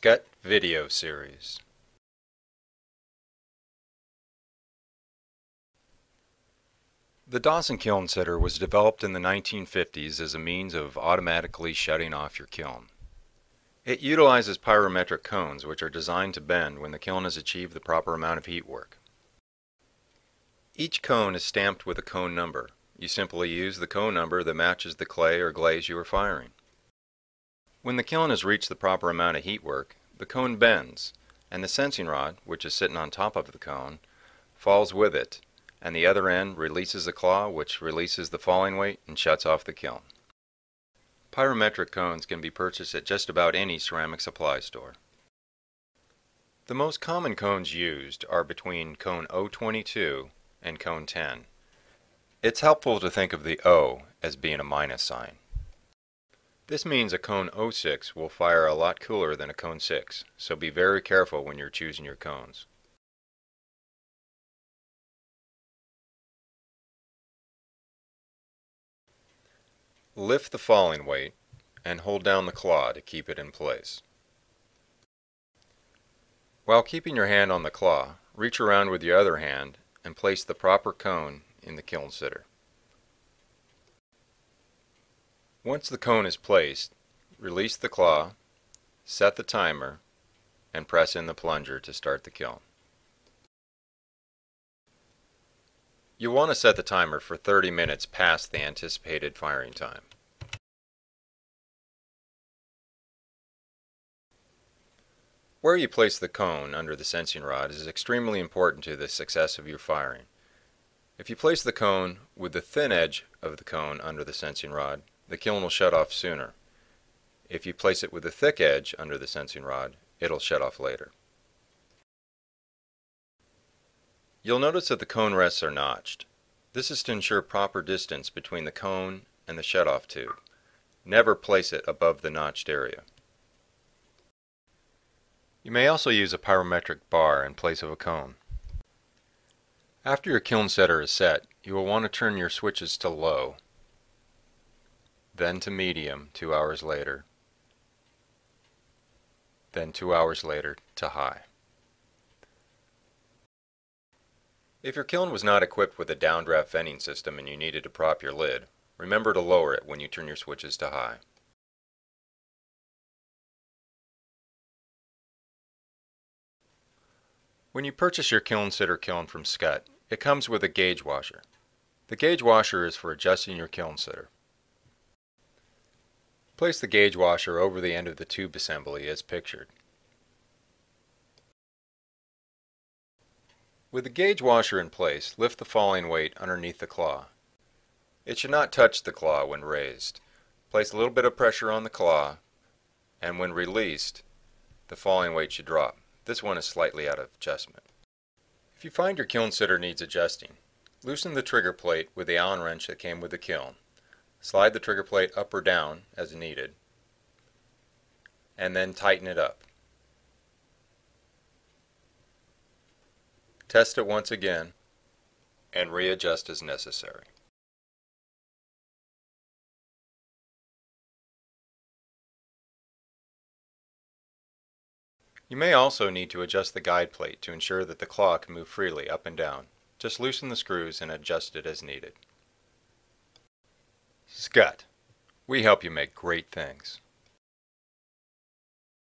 Skutt video series. The Skutt KilnSitter was developed in the 1950s as a means of automatically shutting off your kiln. It utilizes pyrometric cones which are designed to bend when the kiln has achieved the proper amount of heat work. Each cone is stamped with a cone number. You simply use the cone number that matches the clay or glaze you are firing. When the kiln has reached the proper amount of heat work, the cone bends, and the sensing rod, which is sitting on top of the cone, falls with it, and the other end releases the claw, which releases the falling weight and shuts off the kiln. Pyrometric cones can be purchased at just about any ceramic supply store. The most common cones used are between cone 022 and cone 10. It's helpful to think of the O as being a minus sign. This means a cone 06 will fire a lot cooler than a cone 6, so be very careful when you're choosing your cones. Lift the falling weight and hold down the claw to keep it in place. While keeping your hand on the claw, reach around with your other hand and place the proper cone in the KilnSitter. Once the cone is placed, release the claw, set the timer, and press in the plunger to start the kiln. You'll want to set the timer for 30 minutes past the anticipated firing time. Where you place the cone under the sensing rod is extremely important to the success of your firing. If you place the cone with the thin edge of the cone under the sensing rod, the kiln will shut off sooner. If you place it with the thick edge under the sensing rod, it'll shut off later. You'll notice that the cone rests are notched. This is to ensure proper distance between the cone and the shutoff tube. Never place it above the notched area. You may also use a pyrometric bar in place of a cone. After your KilnSitter is set, you will want to turn your switches to low, then to medium 2 hours later, then 2 hours later to high. If your kiln was not equipped with a downdraft venting system and you needed to prop your lid, remember to lower it when you turn your switches to high. When you purchase your KilnSitter kiln from Skutt, it comes with a gauge washer. The gauge washer is for adjusting your KilnSitter. Place the gauge washer over the end of the tube assembly as pictured. With the gauge washer in place, lift the falling weight underneath the claw. It should not touch the claw when raised. Place a little bit of pressure on the claw, and when released, the falling weight should drop. This one is slightly out of adjustment. If you find your KilnSitter needs adjusting, loosen the trigger plate with the Allen wrench that came with the kiln. Slide the trigger plate up or down as needed, and then tighten it up. Test it once again, and readjust as necessary. You may also need to adjust the guide plate to ensure that the claw can move freely up and down. Just loosen the screws and adjust it as needed. Skutt. We help you make great things.